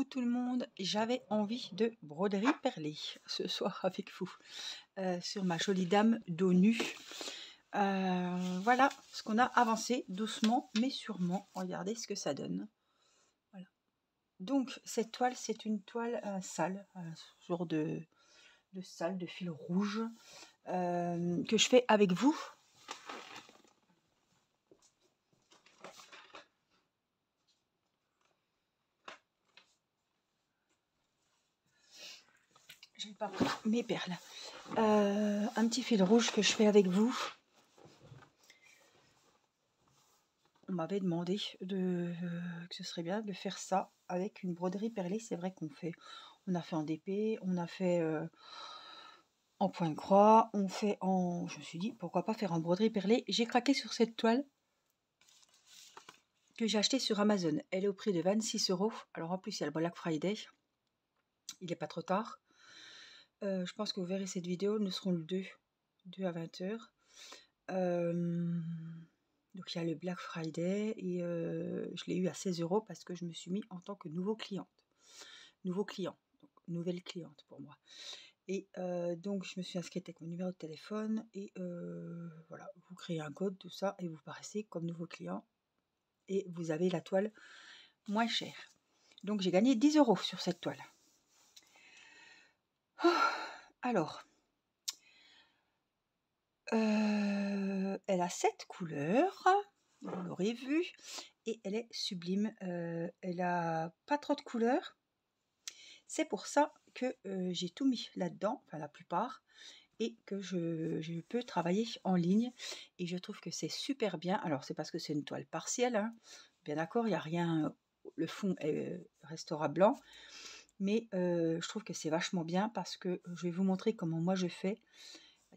coucou tout le monde, j'avais envie de broderie perlée ce soir avec vous sur ma jolie dame dos nu. Voilà ce qu'on a avancé doucement mais sûrement. Regardez ce que ça donne. Voilà. Donc cette toile, c'est une toile sale, ce genre de sale, de fil rouge que je fais avec vous. J'ai pas pris mes perles. Un petit fil rouge que je fais avec vous. On m'avait demandé que ce serait bien de faire ça avec une broderie perlée. C'est vrai on a fait en DP, on a fait en point de croix, on fait en... Je me suis dit, pourquoi pas faire en broderie perlée. J'ai craqué sur cette toile que j'ai achetée sur Amazon. Elle est au prix de 26 €. Alors en plus, il y a le Black Friday. Il n'est pas trop tard. Je pense que vous verrez cette vidéo. Nous serons le 2 à 20 h. Donc il y a le Black Friday et je l'ai eu à 16 € parce que je me suis mis en tant que nouveau client, donc nouvelle cliente pour moi. Et donc je me suis inscrite avec mon numéro de téléphone et voilà, vous créez un code, tout ça, et vous paraissez comme nouveau client et vous avez la toile moins chère. Donc j'ai gagné 10 € sur cette toile. Alors, elle a 7 couleurs, vous l'aurez vu, et elle est sublime. Elle a pas trop de couleurs. C'est pour ça que j'ai tout mis là-dedans, enfin la plupart, et que je peux travailler en ligne. Et je trouve que c'est super bien. Alors c'est parce que c'est une toile partielle, hein. Bien d'accord, il n'y a rien, le fond restera blanc. Mais je trouve que c'est vachement bien parce que je vais vous montrer comment moi je fais.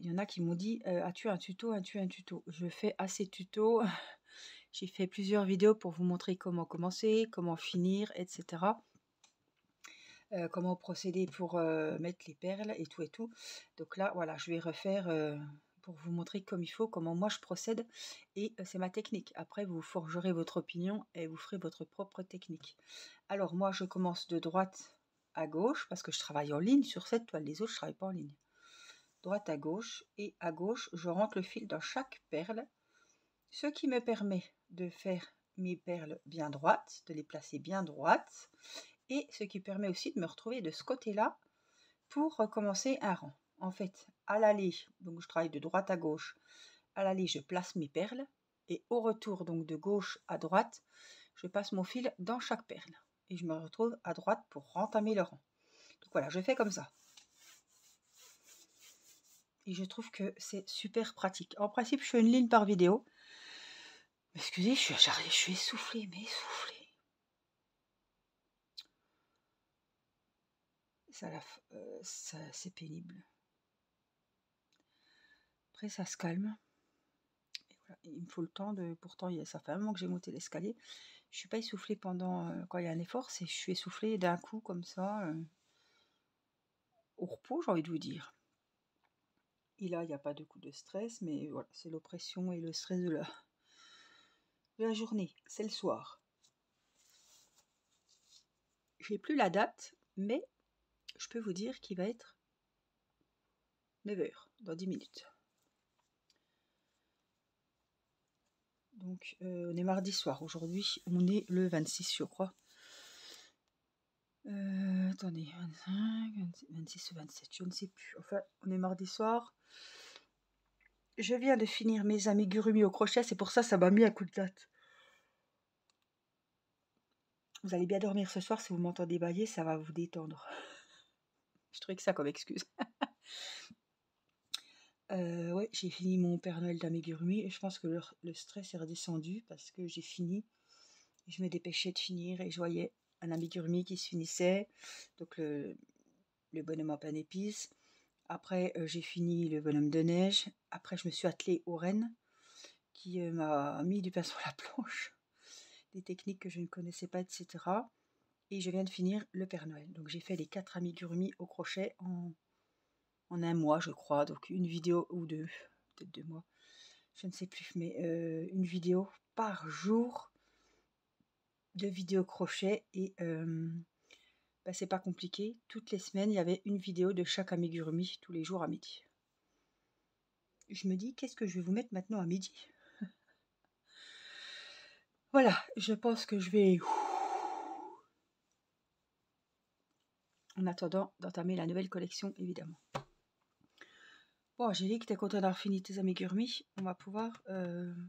Il y en a qui m'ont dit as-tu un tuto, as-tu un tuto? Je fais assez tuto. J'ai fait plusieurs vidéos pour vous montrer comment commencer, comment finir, etc. Comment procéder pour mettre les perles et tout et tout. Donc là, voilà, je vais refaire pour vous montrer comme il faut, comment moi je procède. Et c'est ma technique. Après, vous forgerez votre opinion et vous ferez votre propre technique. Alors moi, je commence de droite à gauche parce que je travaille en ligne sur cette toile. Les autres, je ne travaille pas en ligne. Droite à gauche, et à gauche, je rentre le fil dans chaque perle, ce qui me permet de faire mes perles bien droites, de les placer bien droites, et ce qui permet aussi de me retrouver de ce côté-là pour recommencer un rang. En fait, à l'aller, donc je travaille de droite à gauche, à l'aller je place mes perles, et au retour, donc de gauche à droite, je passe mon fil dans chaque perle, et je me retrouve à droite pour rentamer le rang. Donc voilà, je fais comme ça. Et je trouve que c'est super pratique. En principe, je fais une ligne par vidéo. Excusez, je suis essoufflée, mais essoufflée. Ça, c'est pénible. Après, ça se calme. Et voilà, il me faut le temps de... Pourtant, ça fait un moment que j'ai monté l'escalier. Je ne suis pas essoufflée pendant... quand il y a un effort, je suis essoufflée d'un coup, comme ça, au repos, j'ai envie de vous dire. Et là, il n'y a pas de coup de stress, mais voilà, c'est l'oppression et le stress de la journée. C'est le soir. J'ai plus la date, mais je peux vous dire qu'il va être 9 h, dans 10 minutes. Donc, on est mardi soir. Aujourd'hui, on est le 26, je crois. Attendez, 25, 26 ou 27, je ne sais plus. Enfin, on est mardi soir. Je viens de finir mes amigurumi au crochet, c'est pour ça ça m'a mis un coup de date. Vous allez bien dormir ce soir, si vous m'entendez bailler, ça va vous détendre. Je trouvais que ça comme excuse. Ouais, j'ai fini mon Père Noël d'amigurumi et je pense que le stress est redescendu parce que j'ai fini. Je me dépêchais de finir et je voyais un amigurumi qui se finissait. Donc le bonhomme en pain d'épices. Après, j'ai fini le bonhomme de neige. Après, je me suis attelée aux rennes qui m'a mis du pain sur la planche. Des techniques que je ne connaissais pas, etc. Et je viens de finir le Père Noël. Donc j'ai fait les 4 amigurumi au crochet en un mois, je crois. Donc une vidéo ou deux, peut-être 2 mois. Je ne sais plus, mais une vidéo par jour de vidéo crochet. Et Ben, c'est pas compliqué. Toutes les semaines, il y avait une vidéo de chaque amigurumi tous les jours à midi. Je me dis, qu'est-ce que je vais vous mettre maintenant à midi? Voilà, je pense que je vais, en attendant d'entamer la nouvelle collection, évidemment. Bon, Angélique, t'es content d'avoir fini tes amigurumi? On va pouvoir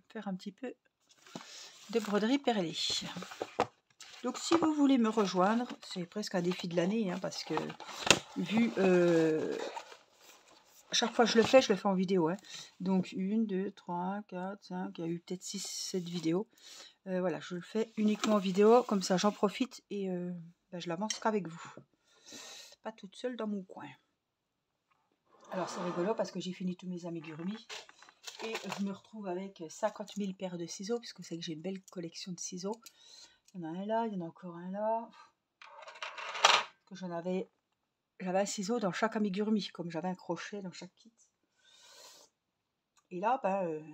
faire un petit peu de broderie perlée. Donc, si vous voulez me rejoindre, c'est presque un défi de l'année, hein, parce que vu chaque fois que je le fais en vidéo. Hein. Donc 1, 2, 3, 4, 5, il y a eu peut-être 6, 7 vidéos. Voilà, je le fais uniquement en vidéo, comme ça j'en profite et ben, je l'avance qu'avec vous. Pas toute seule dans mon coin. Alors c'est rigolo parce que j'ai fini tous mes amigurumi et je me retrouve avec 50 000 paires de ciseaux, puisque c'est que j'ai une belle collection de ciseaux. Il y en a un là, il y en a encore un là. Que j'avais un ciseau dans chaque amigurumi, comme j'avais un crochet dans chaque kit. Et là, ben,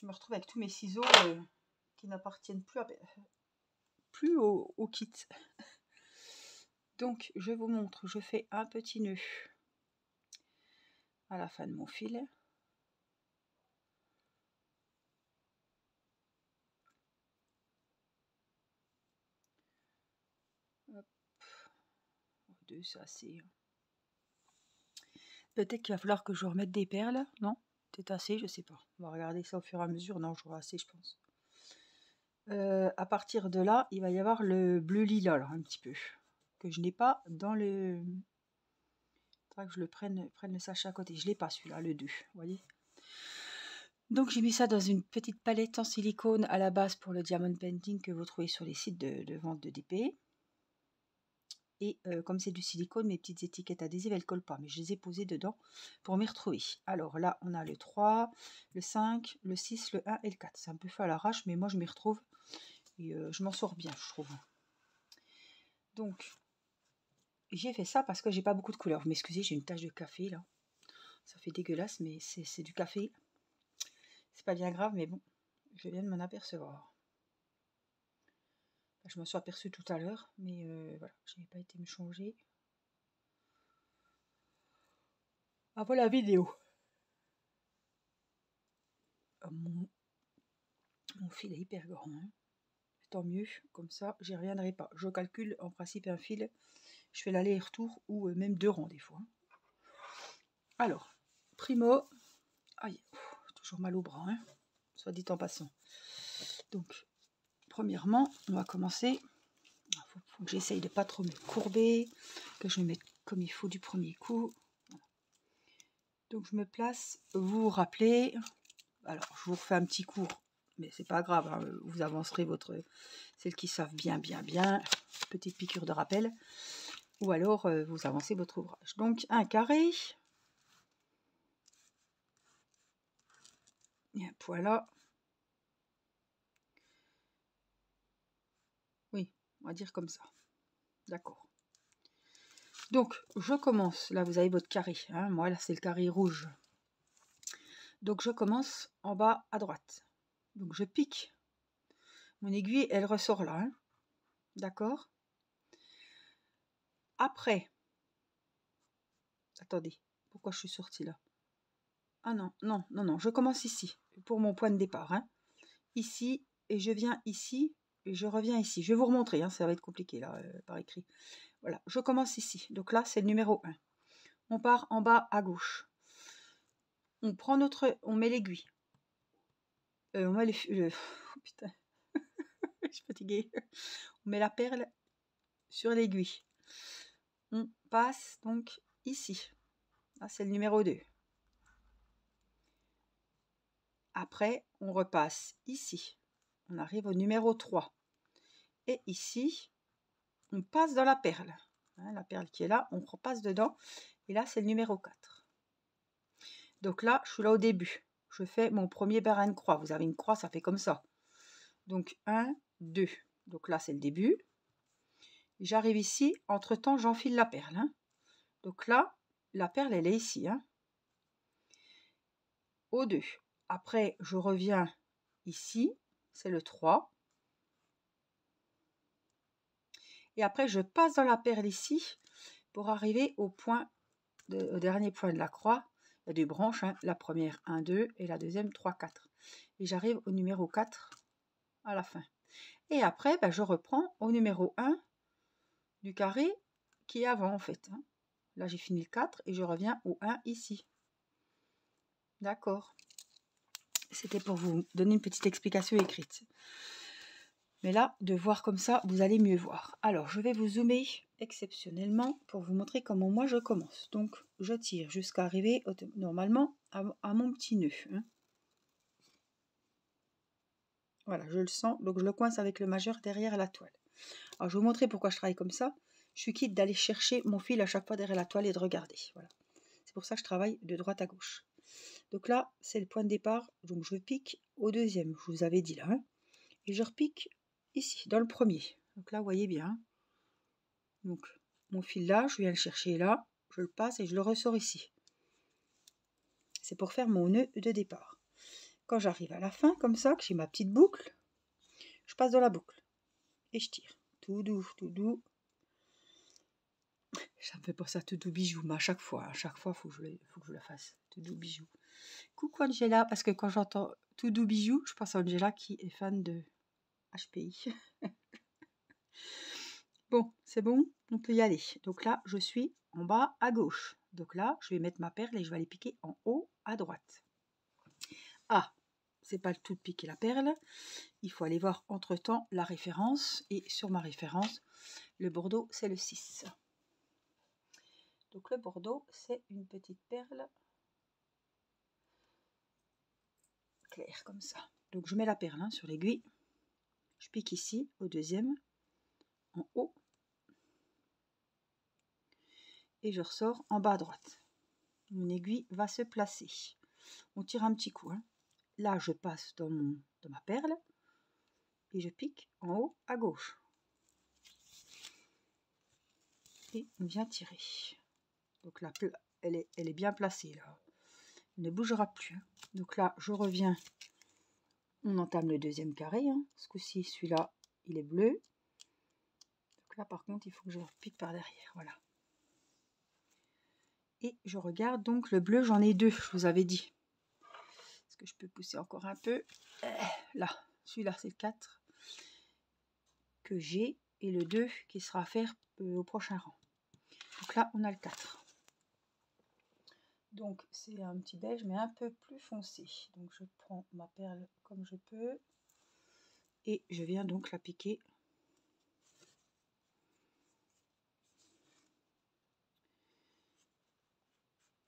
je me retrouve avec tous mes ciseaux qui n'appartiennent plus au kit. Donc, je vous montre, je fais un petit nœud à la fin de mon fil. Hop. 2, c'est assez. Peut-être qu'il va falloir que je remette des perles, non? C'est assez, je sais pas. On va regarder ça au fur et à mesure. Non, j'aurai assez, je pense. À partir de là, il va y avoir le bleu lilas, alors, un petit peu, que je n'ai pas dans le... Il faudra que je le prenne le sachet à côté. Je l'ai pas celui-là, le 2, vous voyez. Donc j'ai mis ça dans une petite palette en silicone à la base pour le diamond painting que vous trouvez sur les sites de vente de DP. Et comme c'est du silicone, mes petites étiquettes adhésives, elles ne collent pas. Mais je les ai posées dedans pour m'y retrouver. Alors là, on a le 3, le 5, le 6, le 1 et le 4. C'est un peu fait à l'arrache, mais moi je m'y retrouve. Et je m'en sors bien, je trouve. Donc, j'ai fait ça parce que j'ai pas beaucoup de couleurs. Vous m'excusez, j'ai une tache de café là. Ça fait dégueulasse, mais c'est du café. C'est pas bien grave, mais bon, je viens de m'en apercevoir. Je m'en suis aperçue tout à l'heure, mais voilà, je n'ai pas été me changer avant la vidéo. Mon fil est hyper grand. Hein. Tant mieux, comme ça, j'y reviendrai pas. Je calcule en principe un fil, je fais l'aller-retour ou même 2 rangs des fois. Alors, primo, aïe, toujours mal au bras, hein, soit dit en passant. Donc, premièrement, on va commencer. Il faut que j'essaye de pas trop me courber, que je me mette comme il faut du premier coup. Donc, je me place, vous vous rappelez. Alors, je vous refais un petit cours, mais c'est pas grave, hein, vous avancerez celles qui savent bien, petite piqûre de rappel, ou alors vous avancez votre ouvrage. Donc, un carré, et un point là. Oui, on va dire comme ça. D'accord. Donc, je commence. Là, vous avez votre carré. Hein, moi, là, c'est le carré rouge. Donc, je commence en bas à droite. Donc, je pique. Mon aiguille, elle ressort là. Hein, d'accord. Après, attendez, pourquoi je suis sortie là? Ah non, non, non, non, je commence ici, pour mon point de départ. Hein. Ici, et je viens ici, et je reviens ici. Je vais vous remontrer, hein, ça va être compliqué là, par écrit. Voilà, je commence ici. Donc là, c'est le numéro 1. On part en bas à gauche. On prend on met l'aiguille. On met oh, putain, je suis fatiguée. On met la perle sur l'aiguille. On passe donc ici. Là, c'est le numéro 2. Après, on repasse ici. On arrive au numéro 3. Et ici, on passe dans la perle. Hein, la perle qui est là, on repasse dedans. Et là, c'est le numéro 4. Donc là, je suis là au début. Je fais mon premier barre à une croix. Vous avez une croix, ça fait comme ça. Donc 1, 2. Donc là, c'est le début. J'arrive ici. Entre-temps, j'enfile la perle. Hein. Donc là, la perle, elle est ici. Hein. Au 2. Après, je reviens ici. C'est le 3. Et après, je passe dans la perle ici pour arriver au dernier point de la croix. Il y a deux branches, hein. La première 1, 2 et la deuxième 3, 4. Et j'arrive au numéro 4 à la fin. Et après, ben, je reprends au numéro 1 du carré qui est avant en fait. Hein. Là, j'ai fini le 4 et je reviens au 1 ici. D'accord. C'était pour vous donner une petite explication écrite. Mais là, de voir comme ça, vous allez mieux voir. Alors, je vais vous zoomer exceptionnellement pour vous montrer comment moi je commence. Donc, je tire jusqu'à arriver normalement à mon petit nœud. Hein. Voilà, je le sens. Donc, je le coince avec le majeur derrière la toile. Alors, je vais vous montrer pourquoi je travaille comme ça. Je suis quitte d'aller chercher mon fil à chaque fois derrière la toile et de regarder. Voilà. C'est pour ça que je travaille de droite à gauche. Donc là, c'est le point de départ. Donc, je pique au deuxième. Je vous avais dit là. Hein. Et je repique ici, dans le premier. Donc là, vous voyez bien. Hein. Donc, mon fil là, je viens le chercher là. Je le passe et je le ressors ici. C'est pour faire mon nœud de départ. Quand j'arrive à la fin, comme ça, que j'ai ma petite boucle, je passe dans la boucle. Et je tire. Tout doux, tout doux. Ça me fait pas ça tout doux bijou, mais à chaque fois, faut que je le fasse. Tout doux bijou. Coucou Angela, parce que quand j'entends tout doux bijou, je pense à Angela qui est fan de HPI. Bon, c'est bon, on peut y aller. Donc là, je suis en bas à gauche. Donc là, je vais mettre ma perle et je vais aller piquer en haut à droite. Ah, c'est pas le tout de piquer la perle. Il faut aller voir entre-temps la référence. Et sur ma référence, le Bordeaux, c'est le 6. Donc le Bordeaux, c'est une petite perle claire comme ça. Donc je mets la perle hein, sur l'aiguille. Je pique ici au deuxième, en haut. Et je ressors en bas à droite. Mon aiguille va se placer. On tire un petit coup. Hein. Là, je passe dans ma perle. Et je pique en haut à gauche. Et on vient tirer. Donc là, elle est bien placée là. Elle ne bougera plus. Hein. Donc là, je reviens. On entame le deuxième carré. Hein. Ce coup-ci, celui-là, il est bleu. Donc là, par contre, il faut que je pique par derrière. Voilà. Et je regarde. Donc le bleu, j'en ai deux, je vous avais dit. Est-ce que je peux pousser encore un peu? Là, celui-là, c'est le 4 que j'ai. Et le 2 qui sera à faire au prochain rang. Donc là, on a le 4. Donc c'est un petit beige mais un peu plus foncé. Donc je prends ma perle comme je peux et je viens donc la piquer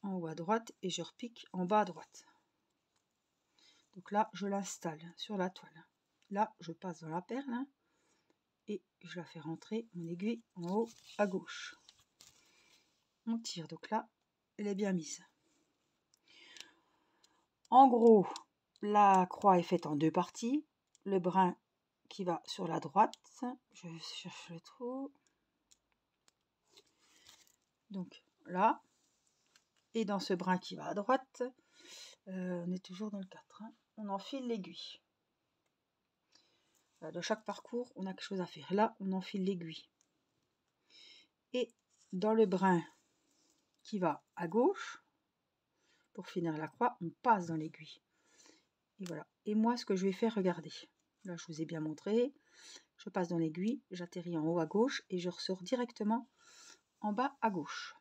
en haut à droite et je repique en bas à droite. Donc là je l'installe sur la toile. Là je passe dans la perle et je la fais rentrer mon aiguille en haut à gauche. On tire, donc là elle est bien mise. En gros, la croix est faite en deux parties. Le brin qui va sur la droite, je cherche le trou. Donc là, et dans ce brin qui va à droite, on est toujours dans le 4. Hein, on enfile l'aiguille. Dans chaque parcours, on a quelque chose à faire. Là, on enfile l'aiguille. Et dans le brin qui va à gauche, pour finir la croix, on passe dans l'aiguille. Et voilà. Et moi, ce que je vais faire, regardez. Là, je vous ai bien montré. Je passe dans l'aiguille, j'atterris en haut à gauche et je ressors directement en bas à gauche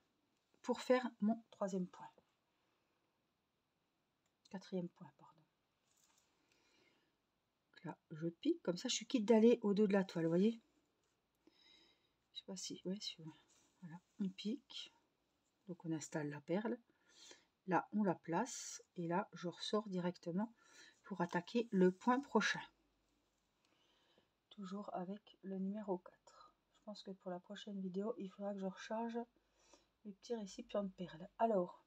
pour faire mon troisième point. Quatrième point, pardon. Donc là, je pique, comme ça, je suis quitte d'aller au dos de la toile, vous voyez. Je sais pas si, ouais, voilà, on pique. Donc on installe la perle. Là, on la place et là, je ressors directement pour attaquer le point prochain. Toujours avec le numéro 4. Je pense que pour la prochaine vidéo, il faudra que je recharge les petits récipients de perles. Alors,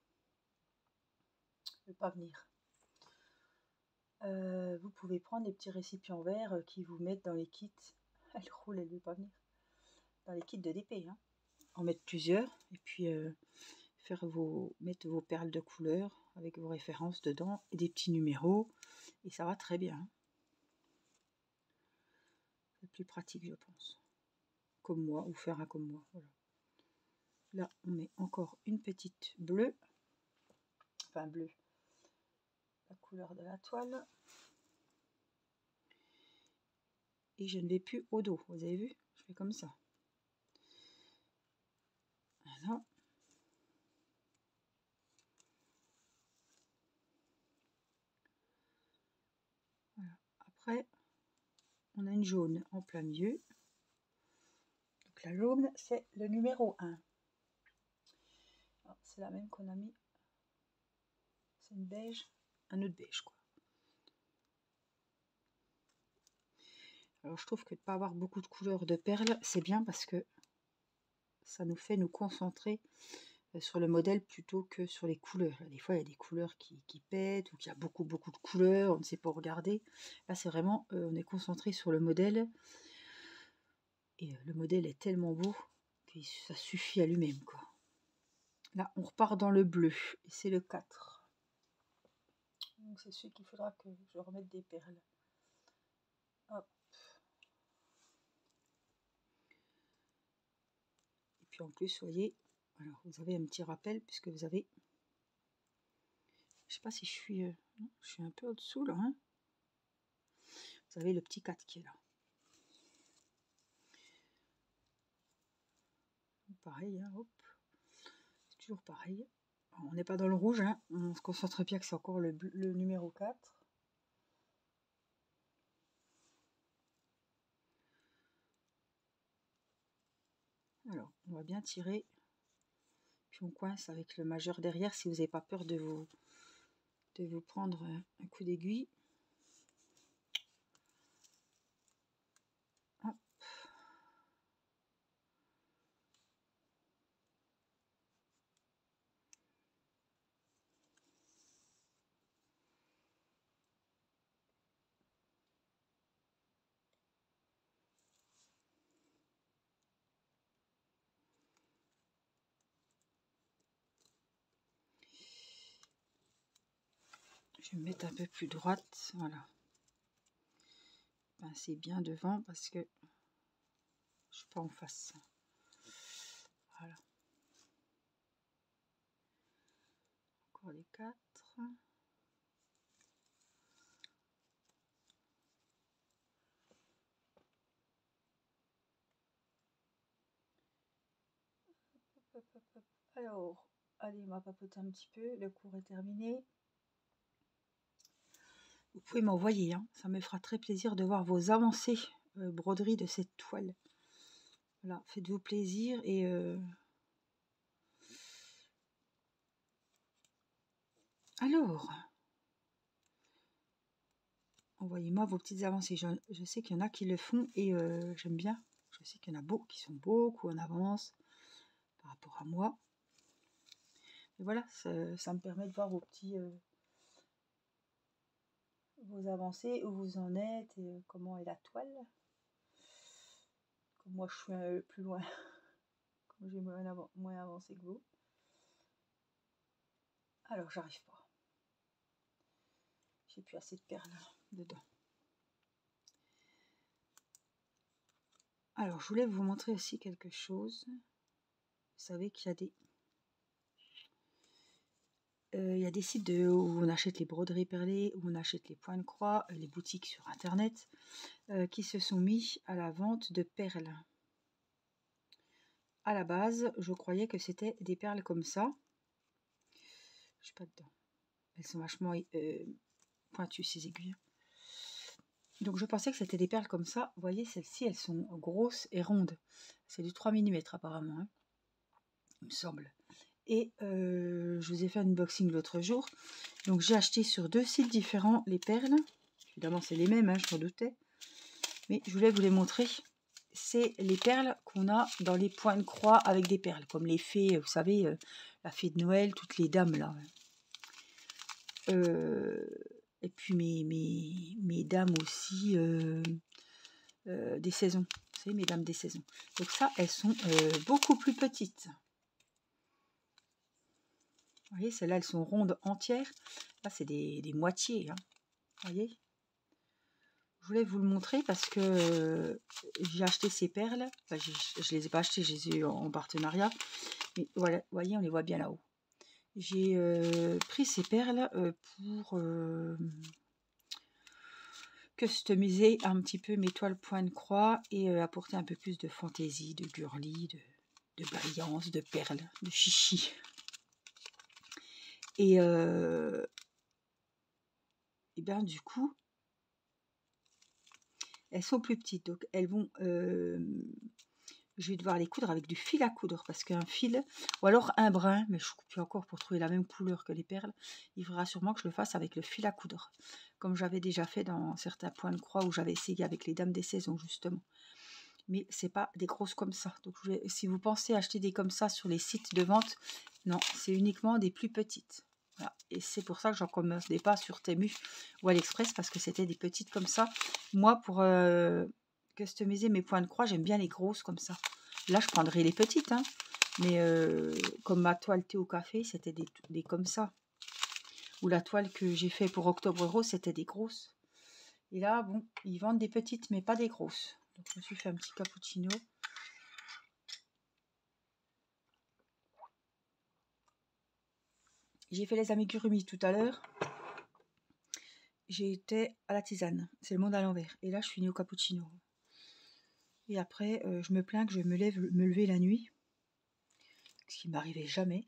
je ne vais pas venir. Vous pouvez prendre les petits récipients verts qui vous mettent dans les kits. Elle roule, elle ne veut pas venir. Dans les kits de DP. Hein. En mettre plusieurs et puis mettre vos perles de couleur avec vos références dedans et des petits numéros. Et ça va très bien. C'est plus pratique, je pense. comme moi ou faire un comme moi. Voilà. Là, on met encore une petite bleue, enfin bleu, la couleur de la toile. Et je ne vais plus au dos, vous avez vu? Je fais comme ça. Voilà. Voilà. Après, on a une jaune en plein milieu. Donc la jaune, c'est le numéro 1. C'est la même qu'on a mis. C'est une beige, un autre beige quoi. Alors je trouve que de ne pas avoir beaucoup de couleurs de perles, c'est bien parce que ça nous fait nous concentrer sur le modèle plutôt que sur les couleurs. Des fois il y a des couleurs qui pètent ou qu'il y a beaucoup de couleurs, on ne sait pas regarder. Là c'est vraiment, on est concentré sur le modèle. Et le modèle est tellement beau que ça suffit à lui-même quoi. Là on repart dans le bleu et c'est le 4. Donc c'est celui qu'il faudra que je remette des perles. Hop. Et puis en plus, vous voyez, alors vous avez un petit rappel puisque vous avez, je sais pas si je suis un peu au-dessous là, hein. Vous avez le petit 4 qui est là. Pareil, hein, hop. C'est toujours pareil. Alors, on n'est pas dans le rouge, hein. On se concentre bien que c'est encore le numéro 4. Alors, on va bien tirer. Puis on coince avec le majeur derrière si vous n'avez pas peur de vous prendre un coup d'aiguille. Hop. Je vais me mettre un peu plus droite, voilà. Pincer bien devant parce que je suis pas en face. Voilà. Encore les 4. Alors, allez, on va papoter un petit peu. Le cours est terminé. Vous pouvez m'envoyer, hein. Ça me fera très plaisir de voir vos avancées broderie de cette toile. Voilà, faites-vous plaisir et alors, envoyez-moi vos petites avancées. Je sais qu'il y en a qui le font et j'aime bien. Je sais qu'il y en a beaucoup qui sont beaucoup en avance par rapport à moi. Et voilà, ça me permet de voir vos petits vos avancées, où vous en êtes et comment est la toile. Comme moi je suis plus loin, comme j'ai moins avancé que vous. Alors j'arrive pas. J'ai plus assez de perles dedans. Alors je voulais vous montrer aussi quelque chose. Vous savez qu'il y a des sites où on achète les broderies perlées, où on achète les points de croix, les boutiques sur internet, qui se sont mis à la vente de perles. À la base, je croyais que c'était des perles comme ça. Je suis pas dedans. Elles sont vachement pointues ces aiguilles. Donc je pensais que c'était des perles comme ça. Vous voyez, celles-ci, elles sont grosses et rondes. C'est du 3 mm apparemment, hein, il me semble. Et je vous ai fait un unboxing l'autre jour. Donc j'ai acheté sur 2 sites différents les perles. Évidemment, c'est les mêmes, hein, je m'en doutais. Mais je voulais vous les montrer. C'est les perles qu'on a dans les points de croix avec des perles. Comme les fées, vous savez, la fée de Noël, toutes les dames là. Et puis mes dames aussi des saisons. Vous savez, mes dames des saisons. Donc ça, elles sont beaucoup plus petites. Vous voyez, celles-là, elles sont rondes entières. Là, c'est des moitiés. Hein. Vous voyez? Je voulais vous le montrer parce que j'ai acheté ces perles. Enfin, je les ai pas achetées, je les ai eu en partenariat. Mais voilà, vous voyez, on les voit bien là-haut. J'ai pris ces perles pour customiser un petit peu mes toiles point de croix et apporter un peu plus de fantaisie, de girly, de brillance, de perles, de chichi. Et bien du coup, elles sont plus petites, donc elles vont... je vais devoir les coudre avec du fil à coudre, parce qu'un fil, ou alors un brin, mais je ne coupe plus encore pour trouver la même couleur que les perles, il faudra sûrement que je le fasse avec le fil à coudre, comme j'avais déjà fait dans certains points de croix où j'avais essayé avec les dames des saisons justement. Mais c'est pas des grosses comme ça, donc si vous pensez acheter des comme ça sur les sites de vente, non, c'est uniquement des plus petites. Voilà. Et c'est pour ça que j'en commandais pas sur Temu ou AliExpress, parce que c'était des petites comme ça. Moi, pour customiser mes points de croix, j'aime bien les grosses comme ça. Là, je prendrais les petites, hein, mais comme ma toile thé au café, c'était des comme ça. Ou la toile que j'ai fait pour Octobre Rose, c'était des grosses. Et là, bon, ils vendent des petites, mais pas des grosses. Donc, je me suis fait un petit cappuccino. J'ai fait les amigurumis tout à l'heure. J'étais à la tisane. C'est le monde à l'envers. Et là, je suis née au cappuccino. Et après, je me plains que je me lever la nuit. Ce qui m'arrivait jamais.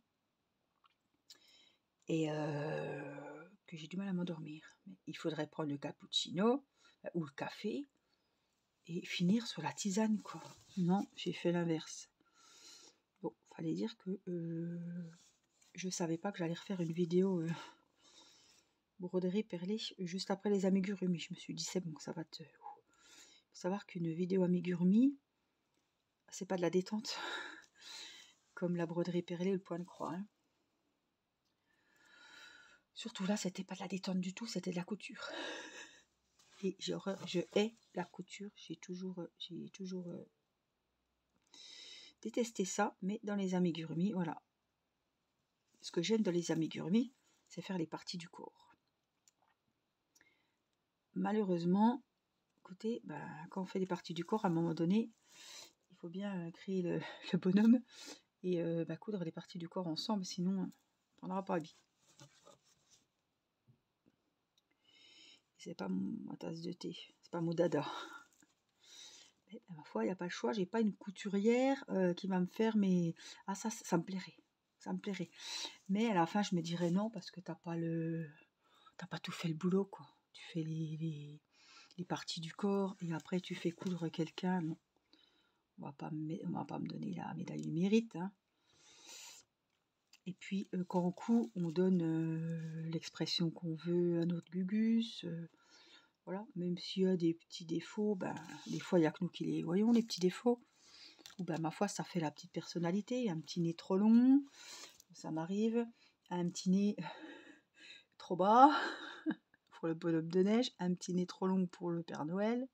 Et que j'ai du mal à m'endormir. Mais il faudrait prendre le cappuccino ou le café et finir sur la tisane, quoi. Non, j'ai fait l'inverse. Bon, fallait dire que je savais pas que j'allais refaire une vidéo broderie perlée juste après les amigurumi. Je me suis dit, c'est bon, ça va te... Faut savoir qu'une vidéo amigurumi, c'est pas de la détente comme la broderie perlée ou le point de croix, hein. Surtout là, c'était pas de la détente du tout, c'était de la couture. Et je hais la couture. J'ai toujours détesté ça, mais dans les amigurumi, voilà. Ce que j'aime dans les amigurumi, c'est faire les parties du corps. Malheureusement, écoutez, quand on fait des parties du corps, à un moment donné, il faut bien créer le bonhomme et coudre les parties du corps ensemble, sinon on ne prendra pas vie. C'est pas ma tasse de thé, c'est pas mon dada. Mais à ma foi, il n'y a pas le choix, j'ai pas une couturière qui va me faire mes... Ah ça me plairait, ça me plairait. Mais à la fin, je me dirais non, parce que t'as pas tout fait le boulot, quoi. Tu fais les parties du corps et après tu fais coudre quelqu'un. Non, on va pas me donner la médaille du mérite, hein. Et puis quand on coud, on donne l'expression qu'on veut à notre gugus. Voilà, même s'il y a des petits défauts, des fois il n'y a que nous qui les voyons, les petits défauts. Ou ma foi, ça fait la petite personnalité. Un petit nez trop long, ça m'arrive. Un petit nez trop bas pour le bonhomme de neige. Un petit nez trop long pour le Père Noël.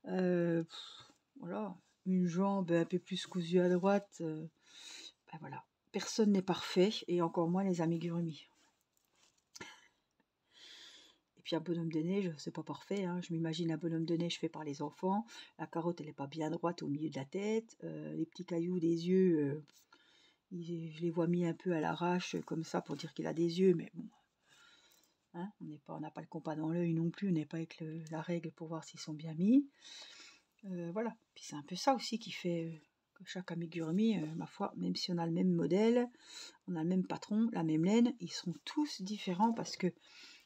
Voilà, une jambe un peu plus cousue à droite. Voilà, personne n'est parfait, et encore moins les amigurumi. Et puis un bonhomme de neige, c'est pas parfait, hein. Je m'imagine un bonhomme de neige fait par les enfants. La carotte, elle n'est pas bien droite au milieu de la tête. Les petits cailloux des yeux, je les vois mis un peu à l'arrache, comme ça, pour dire qu'il a des yeux, mais bon. Hein, on n'a pas le compas dans l'œil non plus, on n'est pas avec la règle pour voir s'ils sont bien mis. Voilà, puis c'est un peu ça aussi qui fait que chaque amigurumi, ma foi, même si on a le même modèle, on a le même patron, la même laine, ils sont tous différents parce que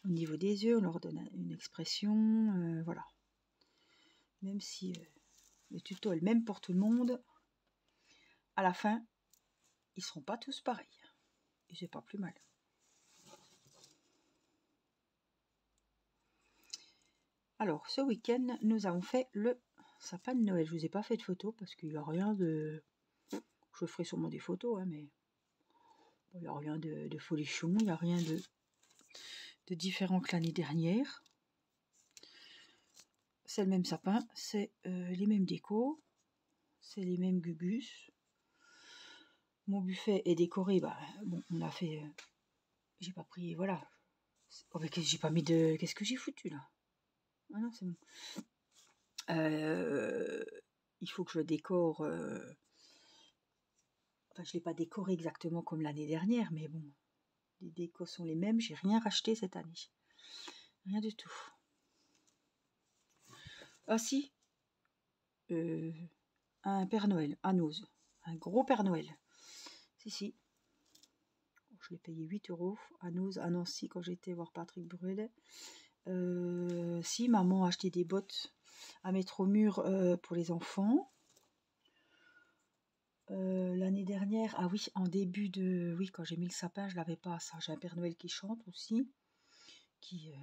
au niveau des yeux, on leur donne une expression, voilà. Même si le tuto est le même pour tout le monde, à la fin, ils seront pas tous pareils. Et c'est pas plus mal. Alors, ce week-end, nous avons fait le sapin de Noël. Je vous ai pas fait de photos parce qu'il n'y a rien de... Je ferai sûrement des photos, hein, mais il n'y a rien de folichon, il n'y a rien de différent que l'année dernière. C'est le même sapin, c'est les mêmes décos, c'est les mêmes gugus. Mon buffet est décoré, bon, on a fait... j'ai pas pris, voilà. Oh, mais j'ai pas mis de... Qu'est-ce que j'ai foutu, là? Ah non, c'est bon. Il faut que je le décore. Enfin, je ne l'ai pas décoré exactement comme l'année dernière, mais bon, les décos sont les mêmes. J'ai rien racheté cette année. Rien du tout. Ah si, un Père Noël à Nose. Un gros Père Noël. Si. Je l'ai payé 8 € à Nose, à Nancy, quand j'étais voir Patrick Bruel. Si, maman a acheté des bottes à mettre au mur pour les enfants. L'année dernière, ah oui, en début de... Oui, quand j'ai mis le sapin, je l'avais pas, ça. J'ai un Père Noël qui chante aussi. Qui...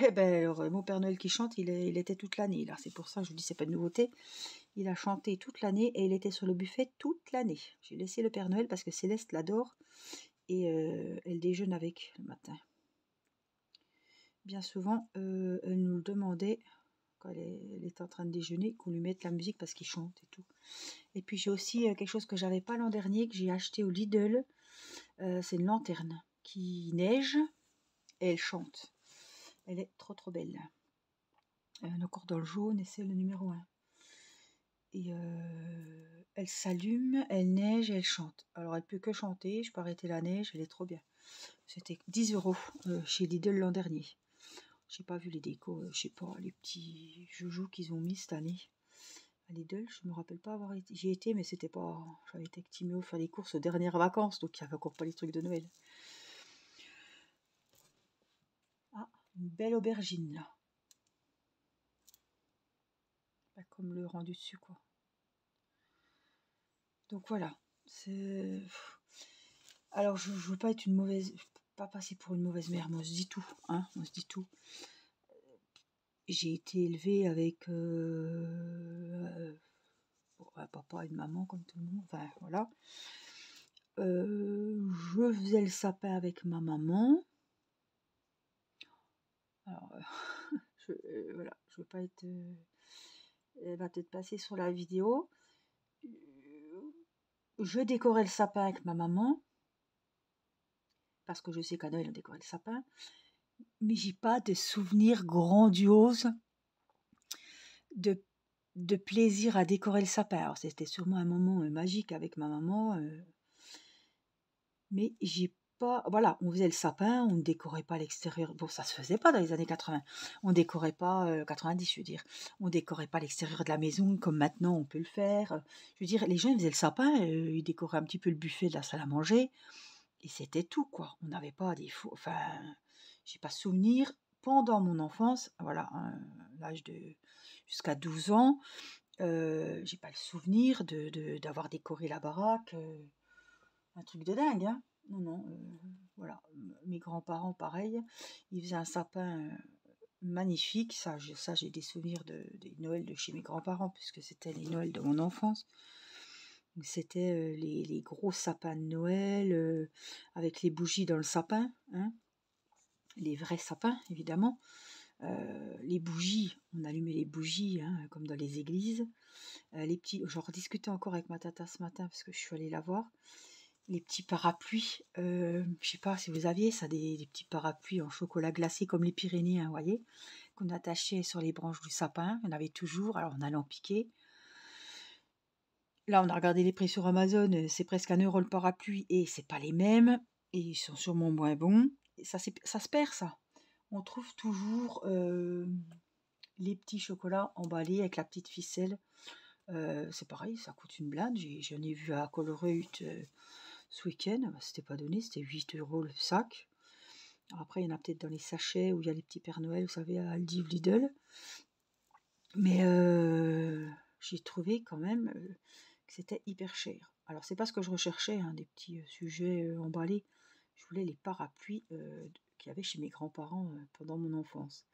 Eh ben, alors, mon Père Noël qui chante, il était toute l'année, là. C'est pour ça que je vous dis, c'est pas de nouveauté. Il a chanté toute l'année et il était sur le buffet toute l'année. J'ai laissé le Père Noël parce que Céleste l'adore et elle déjeune avec le matin. Bien souvent, elle nous demandait, quand elle était en train de déjeuner, qu'on lui mette la musique parce qu'il chante et tout. Et puis j'ai aussi quelque chose que j'avais pas l'an dernier, que j'ai acheté au Lidl. C'est une lanterne qui neige et elle chante. Elle est trop belle. Encore dans le jaune et c'est le numéro 1. Et elle s'allume, elle neige et elle chante. Alors elle peut que chanter, je peux arrêter la neige, elle est trop bien. C'était 10 € chez Lidl l'an dernier. J'ai pas vu les décos, je sais pas, les petits joujoux qu'ils ont mis cette année. À Lidl, je me rappelle pas avoir été. J'y étais, mais c'était pas. J'avais été avec Timéo faire les courses aux dernières vacances, donc il n'y avait encore pas les trucs de Noël. Ah, une belle aubergine là. Pas comme le rendu dessus, quoi. Donc voilà. C'est. Alors je veux pas être une mauvaise. Pas passer pour une mauvaise mère, mais on se dit tout, hein. On se dit tout. J'ai été élevée avec un papa et une maman comme tout le monde. Enfin voilà. Je faisais le sapin avec ma maman. Alors, voilà, je veux pas être. Elle va peut-être passer sur la vidéo. Je décorais le sapin avec ma maman. Parce que je sais qu'à Noël, on décorait le sapin. Mais j'ai pas de souvenirs grandioses de plaisir à décorer le sapin. Alors, c'était sûrement un moment magique avec ma maman. Mais j'ai pas. Voilà, on faisait le sapin, on ne décorait pas l'extérieur. Bon, ça se faisait pas dans les années 80. On décorait pas, 90, je veux dire. On décorait pas l'extérieur de la maison comme maintenant on peut le faire. Je veux dire, les gens, ils faisaient le sapin, ils décoraient un petit peu le buffet de la salle à manger. Et c'était tout, quoi. On n'avait pas des faux. Enfin, j'ai pas souvenir pendant mon enfance, voilà, hein, l'âge de jusqu'à 12 ans, j'ai pas le souvenir d'avoir décoré la baraque, un truc de dingue, hein. Non, voilà. Mes grands-parents, pareil, ils faisaient un sapin magnifique. Ça, j'ai des souvenirs des Noëls de chez mes grands-parents, puisque c'était les Noëls de mon enfance. C'était les gros sapins de Noël, avec les bougies dans le sapin, hein. Les vrais sapins, évidemment. Les bougies, on allumait les bougies, hein, comme dans les églises. Les petits, j'en rediscutais encore avec ma tata ce matin, parce que je suis allée la voir. Les petits parapluies, je sais pas si vous aviez ça, des petits parapluies en chocolat glacé comme les Pyrénéens, vous voyez, qu'on attachait sur les branches du sapin. On avait toujours, alors on allait en piquer. Là, on a regardé les prix sur Amazon, c'est presque 1 € le parapluie et c'est pas les mêmes et ils sont sûrement moins bons. Et ça se perd, ça. On trouve toujours les petits chocolats emballés avec la petite ficelle. C'est pareil, ça coûte une blinde. J'en ai vu à Colruyt ce week-end. C'était pas donné, c'était 8 € le sac. Alors après, il y en a peut-être dans les sachets où il y a les petits Pères Noël, vous savez, à Aldi ou Lidl. Mais j'ai trouvé quand même que c'était hyper cher. Alors, c'est pas ce que je recherchais, hein, des petits sujets emballés. Je voulais les parapluies qu'il y avait chez mes grands-parents pendant mon enfance.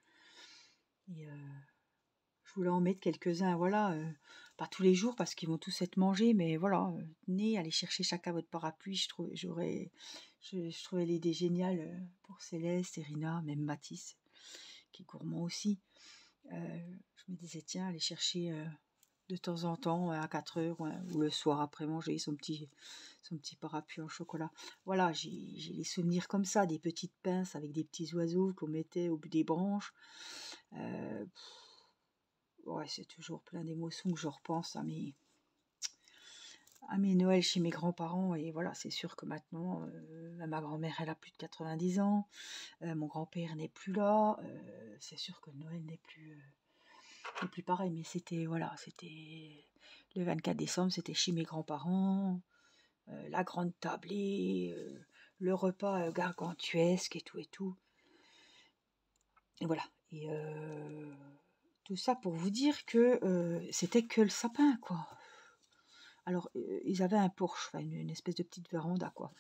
Et je voulais en mettre quelques-uns, voilà, pas tous les jours parce qu'ils vont tous être mangés, mais voilà, tenez, allez chercher chacun votre parapluie. Je trouvais l'idée géniale pour Céleste, Irina, même Mathis, qui est gourmand aussi. Je me disais, tiens, allez chercher de temps en temps à 4 heures ou le soir après manger son petit parapluie en chocolat. Voilà, j'ai les souvenirs comme ça, des petites pinces avec des petits oiseaux qu'on mettait au bout des branches. Ouais, c'est toujours plein d'émotions que je repense à mes Noëls chez mes grands-parents. Et voilà, c'est sûr que maintenant, ma grand-mère, elle a plus de 90 ans, mon grand-père n'est plus là, c'est sûr que Noël n'est plus pareil, mais c'était, voilà, c'était le 24 décembre, c'était chez mes grands-parents, la grande tablée, le repas gargantuesque et tout et tout. Et voilà. Et tout ça pour vous dire que c'était que le sapin, quoi. Alors, ils avaient un porche, enfin une espèce de petite véranda, quoi.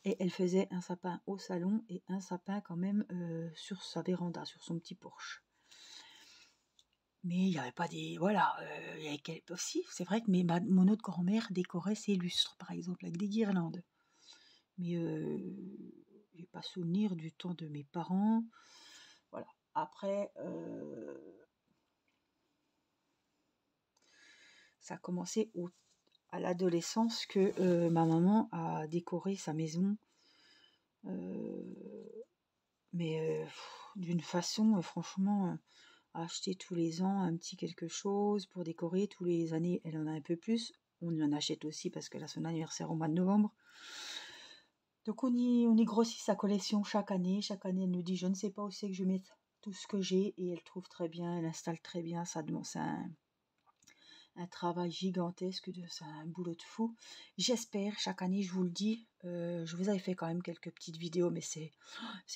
Et elle faisait un sapin au salon et un sapin quand même sur sa véranda, sur son petit porche. Mais il n'y avait pas des... Voilà, il y avait aussi, c'est vrai que mon autre grand-mère décorait ses lustres, par exemple, avec des guirlandes. Mais j'ai pas souvenir du temps de mes parents. Voilà. Après, ça a commencé à l'adolescence que ma maman a décoré sa maison. Mais d'une façon, franchement, à acheter tous les ans un petit quelque chose pour décorer. Tous les années, elle en a un peu plus. On y en achète aussi parce qu'elle a son anniversaire au mois de novembre. Donc on y grossit sa collection chaque année. Chaque année, elle nous dit, je ne sais pas où c'est que je vais mettre tout ce que j'ai. Et elle trouve très bien, elle installe très bien. Ça demande un travail gigantesque, c'est un boulot de fou. J'espère, chaque année, je vous le dis, je vous avais fait quand même quelques petites vidéos, mais c'est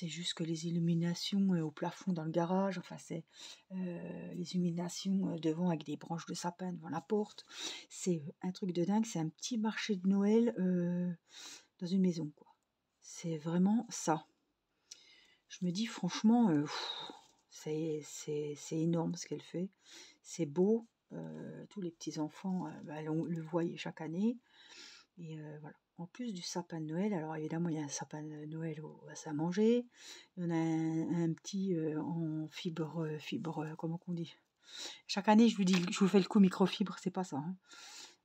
juste que les illuminations au plafond dans le garage, enfin c'est les illuminations devant avec des branches de sapin devant la porte. C'est un truc de dingue, c'est un petit marché de Noël dans une maison, quoi. C'est vraiment ça. Je me dis franchement, c'est énorme ce qu'elle fait. C'est beau. Tous les petits-enfants le voient chaque année. Et voilà. En plus du sapin de Noël, alors évidemment, il y a un sapin de Noël à manger. Il y en a un petit en fibre, comment qu'on dit. Chaque année, je vous fais le coup microfibre, c'est pas ça. Hein.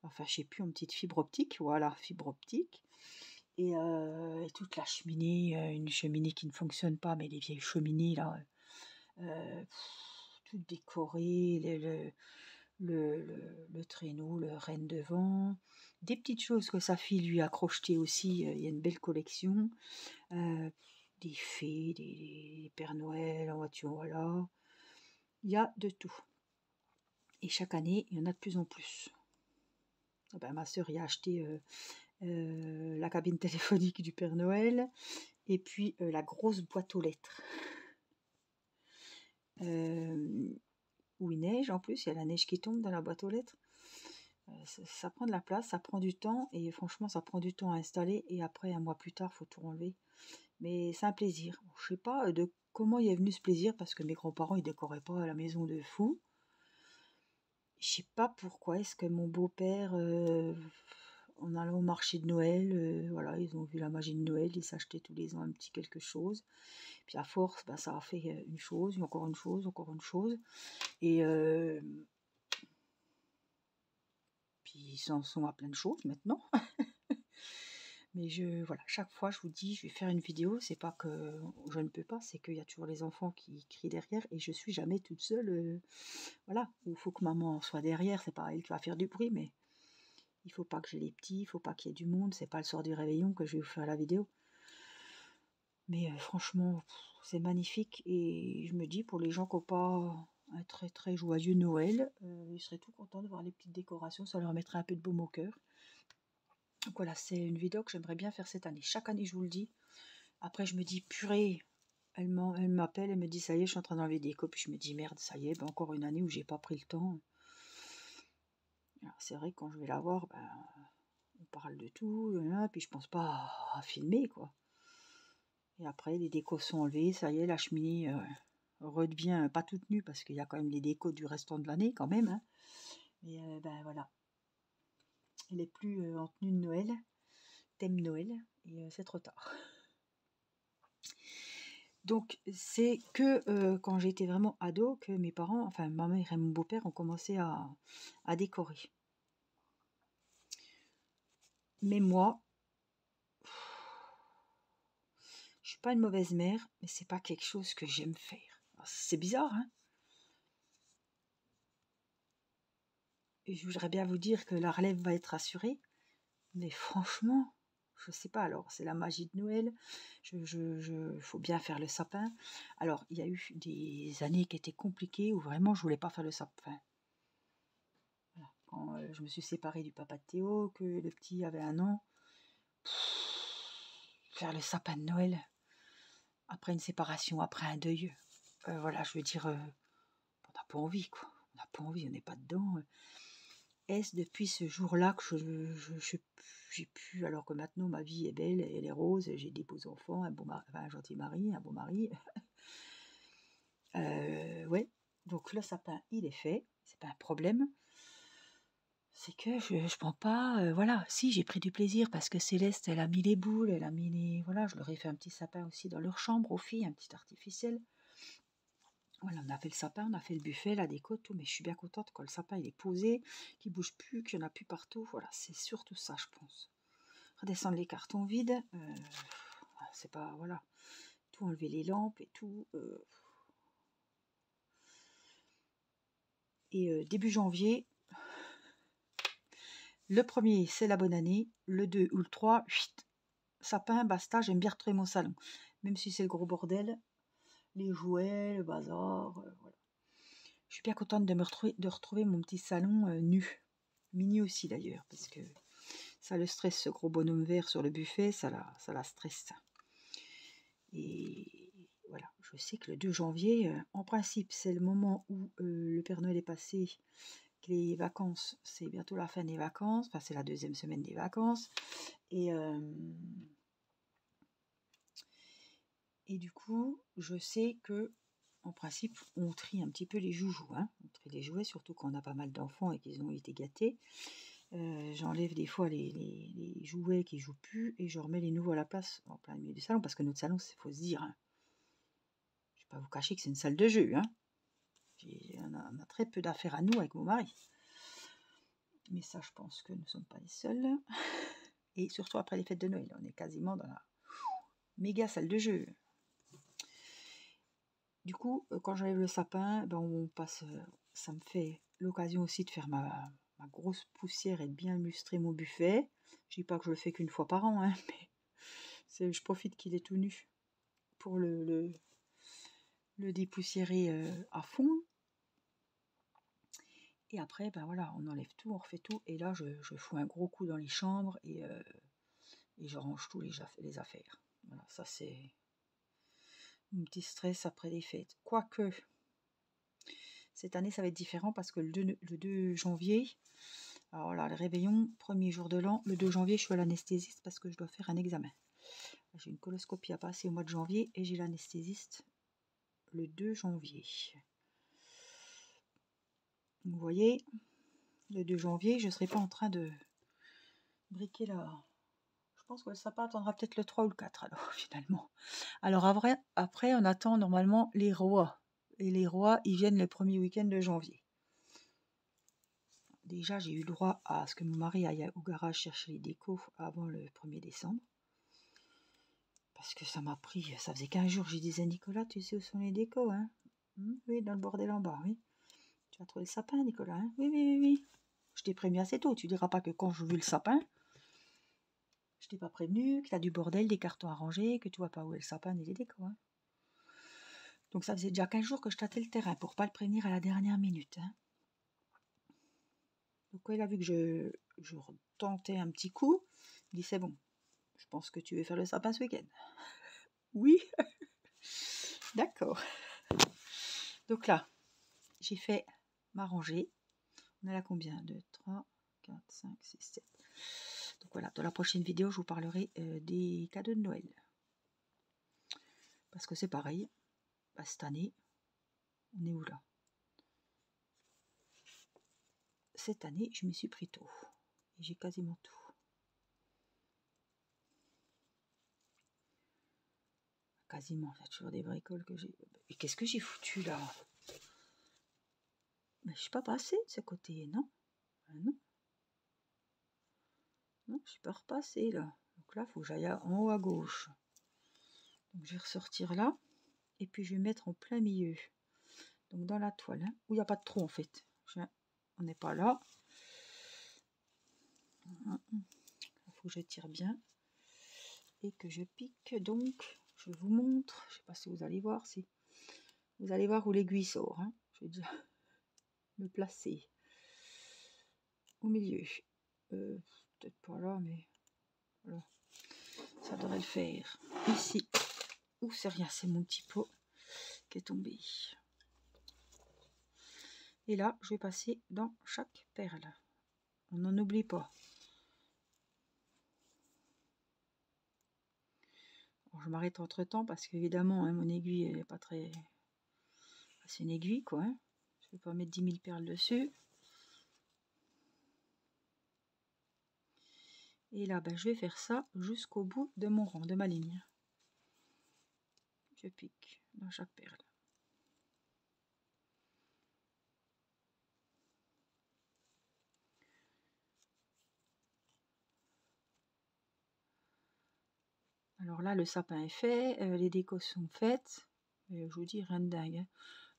Enfin, je sais plus, en petite fibre optique. Voilà, fibre optique. Et toute la cheminée, une cheminée qui ne fonctionne pas, mais les vieilles cheminées, là, tout décoré, le traîneau, le renne devant, des petites choses que sa fille lui a crochetées aussi, il y a une belle collection, des fées, des Pères Noël en voiture, voilà, il y a de tout. Et chaque année, il y en a de plus en plus. Ah ben, ma sœur y a acheté la cabine téléphonique du Père Noël, et puis la grosse boîte aux lettres. Où il neige en plus, il y a la neige qui tombe dans la boîte aux lettres. Ça prend de la place, ça prend du temps, et franchement ça prend du temps à installer, et après un mois plus tard, il faut tout enlever. Mais c'est un plaisir. Je sais pas de comment il est venu ce plaisir, parce que mes grands-parents ils décoraient pas la maison de fou. Je sais pas pourquoi, est-ce que mon beau-père, en allant au marché de Noël, voilà, ils ont vu la magie de Noël, ils s'achetaient tous les ans un petit quelque chose. Puis à force, ça a fait une chose, encore une chose, encore une chose. Et puis ils en sont à plein de choses maintenant. Mais voilà, chaque fois je vous dis, je vais faire une vidéo, c'est pas que je ne peux pas, c'est qu'il y a toujours les enfants qui crient derrière et je suis jamais toute seule. Voilà, il faut que maman soit derrière, c'est pas elle qui va faire du bruit, mais il faut pas que j'ai les petits, il faut pas qu'il y ait du monde, c'est pas le soir du réveillon que je vais vous faire la vidéo. Mais franchement, c'est magnifique, et je me dis, pour les gens qui n'ont pas un très très joyeux Noël, ils seraient tout contents de voir les petites décorations, ça leur mettrait un peu de baume au cœur. Donc voilà, c'est une vidéo que j'aimerais bien faire cette année. Chaque année, je vous le dis. Après, je me dis, purée, elle m'appelle, elle me dit, ça y est, je suis en train d'enlever des déco. Puis je me dis, merde, ça y est, encore une année où j'ai pas pris le temps. C'est vrai que quand je vais la voir, on parle de tout, puis je pense pas à filmer, quoi. Et après, les décos sont enlevés, ça y est, la cheminée redevient pas toute nue, parce qu'il y a quand même les décos du restant de l'année, quand même. Hein. Mais voilà. Elle est plus en tenue de Noël, thème Noël, et c'est trop tard. Donc c'est que quand j'étais vraiment ado que mes parents, enfin ma mère et mon beau-père ont commencé à décorer. Mais moi, je suis pas une mauvaise mère, mais c'est pas quelque chose que j'aime faire. C'est bizarre, hein? Et je voudrais bien vous dire que la relève va être assurée, mais franchement, je sais pas. Alors, c'est la magie de Noël. Faut bien faire le sapin. Alors, il y a eu des années qui étaient compliquées où vraiment je voulais pas faire le sapin. Voilà. Quand je me suis séparée du papa de Théo, que le petit avait 1 an, faire le sapin de Noël après une séparation, après un deuil. Voilà, je veux dire, on n'a pas envie, quoi. On n'a pas envie, on n'est pas dedans. Est-ce depuis ce jour-là que j'ai pu, alors que maintenant ma vie est belle, elle est rose, j'ai des beaux enfants, un gentil mari, un beau mari. Ouais, donc le sapin, il est fait, c'est pas un problème. C'est que je prends pas, voilà, si j'ai pris du plaisir parce que Céleste, elle a mis les boules, elle a mis les, voilà, je leur ai fait un petit sapin aussi dans leur chambre aux filles, un petit artificiel. Voilà, on a fait le sapin, on a fait le buffet, la déco, tout, mais je suis bien contente quand le sapin il est posé, qu'il bouge plus, qu'il n'y en a plus partout. Voilà, c'est surtout ça, je pense. Redescendre les cartons vides, c'est pas, voilà, tout enlever les lampes et tout. Et début janvier, le 1er c'est la bonne année, le 2 ou le 3, chut, sapin, basta, j'aime bien retrouver mon salon. Même si c'est le gros bordel, les jouets, le bazar, voilà. Je suis bien contente de retrouver mon petit salon nu. Mini aussi d'ailleurs, parce que ça le stresse, ce gros bonhomme vert sur le buffet, ça la stresse. Et voilà, je sais que le 2 janvier, en principe, c'est le moment où le Père Noël est passé, que les vacances, c'est bientôt la fin des vacances, enfin c'est la 2e semaine des vacances. Et du coup, je sais que en principe, on trie un petit peu les joujoux, hein. On trie les jouets, surtout quand on a pas mal d'enfants et qu'ils ont été gâtés. J'enlève des fois les jouets qui jouent plus et je remets les nouveaux à la place en plein milieu du salon, parce que notre salon, il faut se dire, hein, je ne vais pas vous cacher que c'est une salle de jeu, hein. On a très peu d'affaires à nous avec mon mari. Mais ça, je pense que nous ne sommes pas les seuls. Et surtout après les fêtes de Noël, on est quasiment dans la méga salle de jeu. Du coup, quand j'enlève le sapin, ben on passe, ça me fait l'occasion aussi de faire ma grosse poussière et de bien lustrer mon buffet. Je dis pas que je le fais qu'une fois par an, hein, mais je profite qu'il est tout nu pour le dépoussiérer à fond. Et après, ben voilà, on enlève tout, on refait tout. Et là, je fous un gros coup dans les chambres et je range tous les affaires. Voilà, ça c'est un petit stress après les fêtes. Quoique, cette année, ça va être différent parce que le 2 janvier, alors là, le réveillon, premier jour de l'an, le 2 janvier, je suis à l'anesthésiste parce que je dois faire un examen. J'ai une coloscopie à passer au mois de janvier et j'ai l'anesthésiste le 2 janvier. Vous voyez, le 2 janvier, je ne serai pas en train de briquer là. Je pense que le sapin attendra peut-être le 3 ou le 4 alors finalement. Alors après, on attend normalement les rois. Et les rois, ils viennent le premier week-end de janvier. Déjà, j'ai eu le droit à ce que mon mari aille au garage chercher les décos avant le 1er décembre. Parce que ça m'a pris, ça faisait 15 jours, j'ai dit à Nicolas, tu sais où sont les décos, hein? Oui, dans le bordel en bas, oui. Tu as trouvé le sapin, Nicolas, hein? Oui, oui, oui, oui. Je t'ai prévenu assez tôt, tu diras pas que quand je veux le sapin, je t'ai pas prévenu, que tu as du bordel, des cartons à ranger, que tu vois pas où est le sapin et les décos, hein. Donc ça faisait déjà 15 jours que je tâtais le terrain pour pas le prévenir à la dernière minute, hein. Donc quand il a vu que je tentais un petit coup, il dit c'est bon, je pense que tu veux faire le sapin ce week-end. Oui, d'accord. Donc là, j'ai fait ma rangée. On est là combien? 2, 3, 4, 5, 6, 7. Donc voilà, dans la prochaine vidéo, je vous parlerai des cadeaux de Noël. Parce que c'est pareil, cette année, on est où là? Cette année, je me suis pris tôt. Et j'ai quasiment tout. quasiment, il y a toujours des bricoles que j'ai... Et qu'est-ce que j'ai foutu là? Mais je suis pas passée de ce côté, non? Ah non. Non, je suis pas repassée là. Donc là, il faut que j'aille en haut à gauche. Donc je vais ressortir là. Et puis je vais mettre en plein milieu. Donc dans la toile, hein, où il n'y a pas de trou en fait. On n'est pas là. Il faut que je tire bien. Et que je pique. Donc, je vous montre. Je ne sais pas si vous allez voir. Si vous allez voir où l'aiguille sort. Hein. Je vais déjà me placer au milieu. Peut-être pas là, mais voilà. Ça devrait le faire. Ici. Ouh, c'est rien, c'est mon petit pot qui est tombé. Et là, je vais passer dans chaque perle. On n'en oublie pas. Alors, je m'arrête entre temps parce qu'évidemment, hein, mon aiguille, elle n'est pas très... C'est une aiguille, quoi. Hein. Je ne vais pas mettre 10 000 perles dessus. Et là, ben, je vais faire ça jusqu'au bout de mon rang, de ma ligne. Je pique dans chaque perle. Alors là, le sapin est fait, les décos sont faites. Je vous dis, rien de dingue. Hein.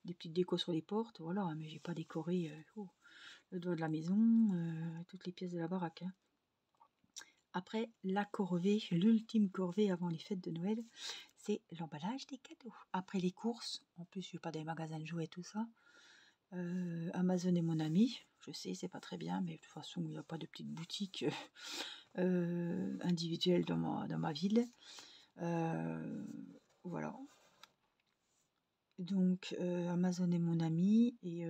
Des petites décos sur les portes, voilà, mais j'ai pas décoré le doigt de la maison, toutes les pièces de la baraque. Hein. Après, la corvée, l'ultime corvée avant les fêtes de Noël, c'est l'emballage des cadeaux. Après les courses, en plus je vais pas dans les magasins de jouets, tout ça. Amazon est mon ami, je sais, c'est pas très bien, mais de toute façon, il n'y a pas de petite boutique individuelle dans ma ville. Voilà. Donc, Amazon est mon ami, et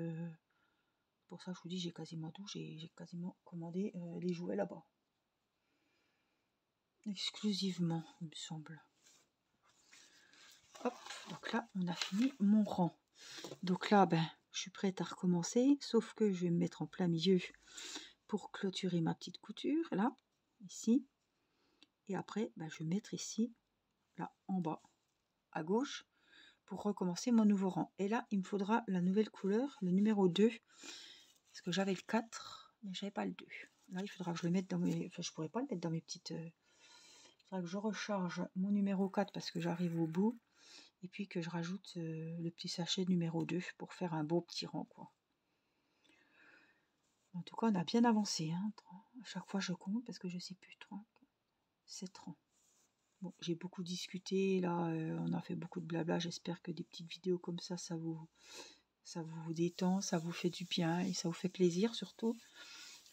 pour ça, je vous dis, j'ai quasiment tout, j'ai quasiment commandé les jouets là-bas. Exclusivement, il me semble. Hop, donc là, on a fini mon rang. Donc là, ben, je suis prête à recommencer, sauf que je vais me mettre en plein milieu pour clôturer ma petite couture, là, ici. Et après, ben, je vais mettre ici, là, en bas, à gauche, pour recommencer mon nouveau rang. Et là, il me faudra la nouvelle couleur, le numéro 2, parce que j'avais le 4, mais j'avais pas le 2. Là, il faudra que je le mette dans mes... Enfin, je pourrais pas le mettre dans mes petites... Il faudra que je recharge mon numéro 4 parce que j'arrive au bout. Et puis que je rajoute le petit sachet numéro 2 pour faire un beau petit rang, quoi. En tout cas, on a bien avancé. Hein. À chaque fois, je compte parce que je sais plus. 3, 7 rangs. Bon, j'ai beaucoup discuté. Là, on a fait beaucoup de blabla. J'espère que des petites vidéos comme ça vous détend, ça vous fait du bien et ça vous fait plaisir surtout.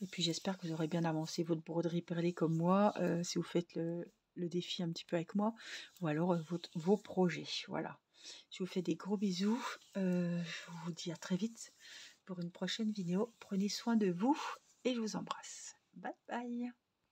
Et puis, j'espère que vous aurez bien avancé votre broderie perlée comme moi, si vous faites le défi un petit peu avec moi, ou alors vos projets. Voilà. Je vous fais des gros bisous. Je vous dis à très vite pour une prochaine vidéo. Prenez soin de vous et je vous embrasse. Bye bye.